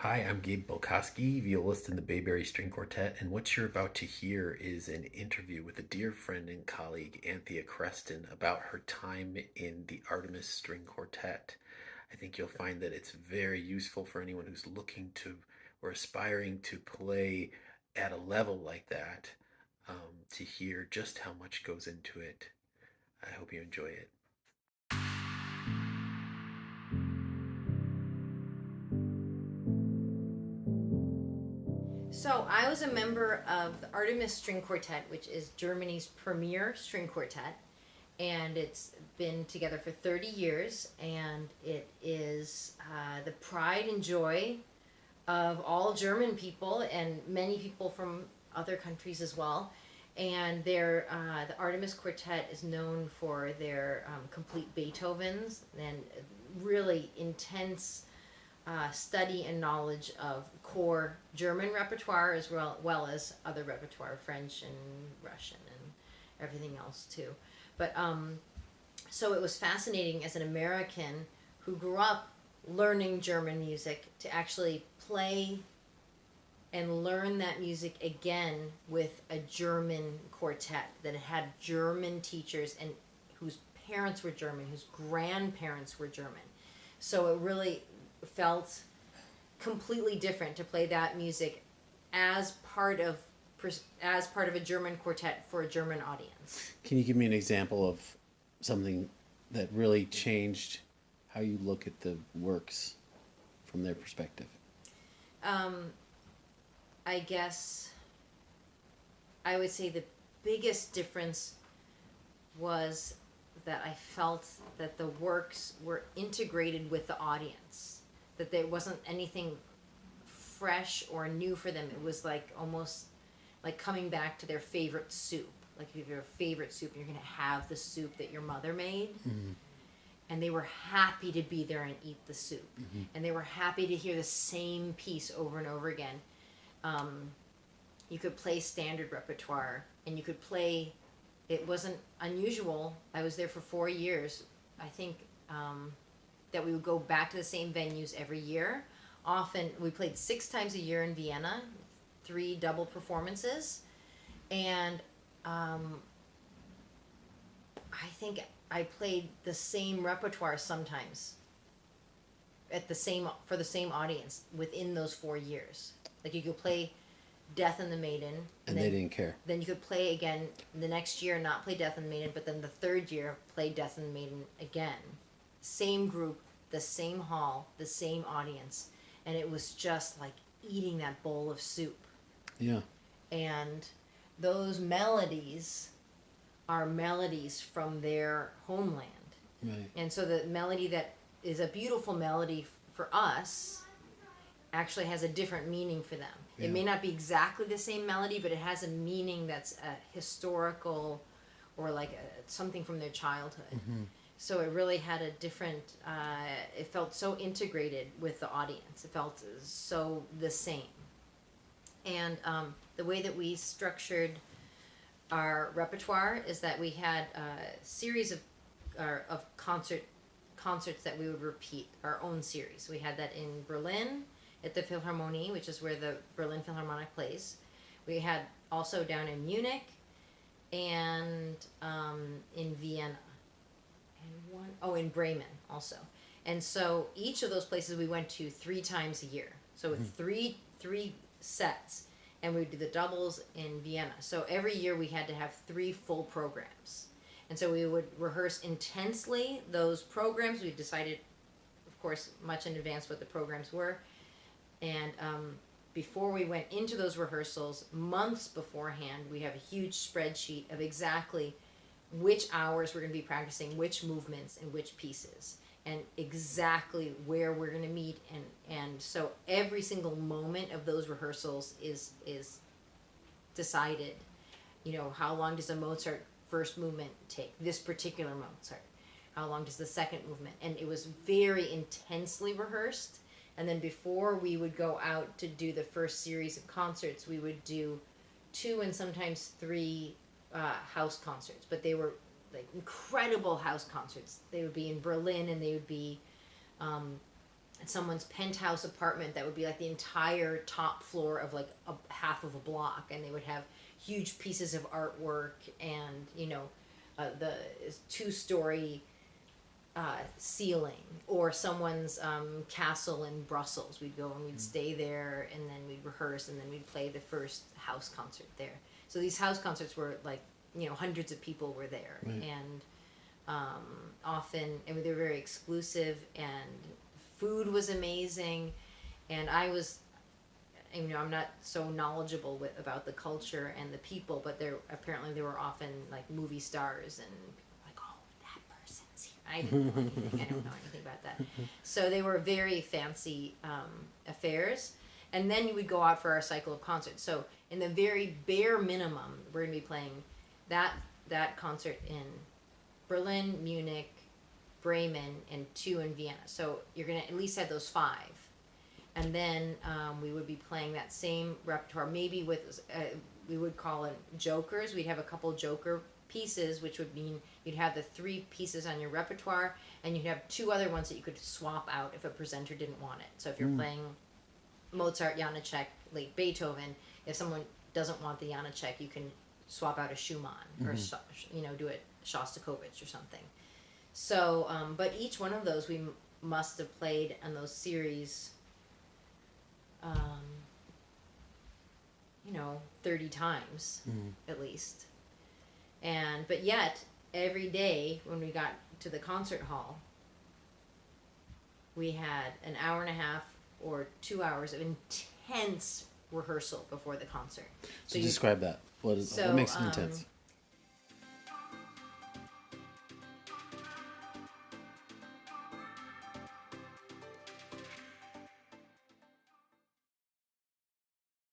Hi, I'm Gabe Bolkosky, violist in the Bayberry String Quartet, and what you're about to hear is an interview with a dear friend and colleague, Anthea Kreston, about her time in the Artemis String Quartet. I think you'll find that it's very useful for anyone who's looking to or aspiring to play at a level like that, to hear just how much goes into it. I hope you enjoy it. So I was a member of the Artemis String Quartet, which is Germany's premier string quartet, and it's been together for 30 years, and it is the pride and joy of all German people and many people from other countries as well. And the Artemis Quartet is known for their complete Beethovens and really intense study and knowledge of core German repertoire as well as other repertoire, French and Russian and everything else too. But so it was fascinating as an American who grew up learning German music to actually play and learn that music again with a German quartet that had German teachers and whose parents were German, whose grandparents were German. So it really felt completely different to play that music as part of as part of a German quartet for a German audience. Can you give me an example of something that really changed how you look at the works from their perspective? Um, I guess I would say the biggest difference was that I felt that the works were integrated with the audience, that there wasn't anything fresh or new for them. It was like almost like coming back to their favorite soup. Like if you have your favorite soup, you're going to have the soup that your mother made. Mm-hmm. And they were happy to be there and eat the soup. Mm-hmm. And they were happy to hear the same piece over and over again. Um, you could play standard repertoire, and you could play. It wasn't unusual. I was there for 4 years. I think that we would go back to the same venues every year. Often we played 6 times a year in Vienna, 3 double performances, and I think I played the same repertoire sometimes at the same for the same audience within those 4 years. Like you could play Death and the Maiden, And they didn't care. then you could play again the next year, not play Death and the Maiden, but then the third year play Death and the Maiden again. Same group, the same hall, the same audience, and it was just like eating that bowl of soup. Yeah. And those melodies are melodies from their homeland. Right. And so the melody that is a beautiful melody for us actually has a different meaning for them. Yeah. It may not be exactly the same melody, but it has a meaning that's a historical or like something from their childhood. Mm-hmm. So it really had a different, it felt so integrated with the audience. It felt so the same. And the way that we structured our repertoire is that we had a series of concerts that we would repeat, our own series. We had that in Berlin at the Philharmonie, which is where the Berlin Philharmonic plays. We had also down in Munich and in Vienna and in Bremen also. And so each of those places we went to 3 times a year. So with three sets, and we would do the doubles in Vienna. So every year we had to have 3 full programs. And so we would rehearse intensely those programs. We decided, of course, much in advance what the programs were. And before we went into those rehearsals, months beforehand, we have a huge spreadsheet of exactly which hours we're going to be practicing, which movements and which pieces, and exactly where we're going to meet. And so every single moment of those rehearsals is decided. You know, how long does a Mozart first movement take? This particular Mozart. How long does the second movement? And it was very intensely rehearsed. And then before we would go out to do the first series of concerts, we would do 2 and sometimes 3 house concerts. But they were like incredible house concerts. They would be in Berlin, and they would be someone's penthouse apartment that would be like the entire top floor of like a half of a block, and they would have huge pieces of artwork, and the 2-story ceiling, or someone's castle in Brussels. We'd go and we'd stay there, and then we'd rehearse, and then we'd play the first house concert there. So these house concerts were like, hundreds of people were there, Right. and often, they were very exclusive, and food was amazing, and I'm not so knowledgeable about the culture and the people, but there were often like movie stars, and like, oh, that person's here. I didn't know anything. I don't know anything about that. So they were very fancy affairs. And then you would go out for our cycle of concerts. So in the very bare minimum, we're going to be playing that concert in Berlin, Munich, Bremen, and 2 in Vienna. So you're going to at least have those 5. And then we would be playing that same repertoire, maybe with, we would call it jokers. We'd have a couple joker pieces, which would mean you'd have the 3 pieces on your repertoire, and you'd have 2 other ones that you could swap out if a presenter didn't want it. So if you're playing Mozart, Janacek, late Beethoven, if someone doesn't want the Janacek, you can swap out a Schumann, or do it Shostakovich or something. So, but each one of those we must have played on those series, 30 times at least. But yet every day when we got to the concert hall, we had an hour and a half or 2 hours of intense rehearsal before the concert. So describe that. What makes it intense?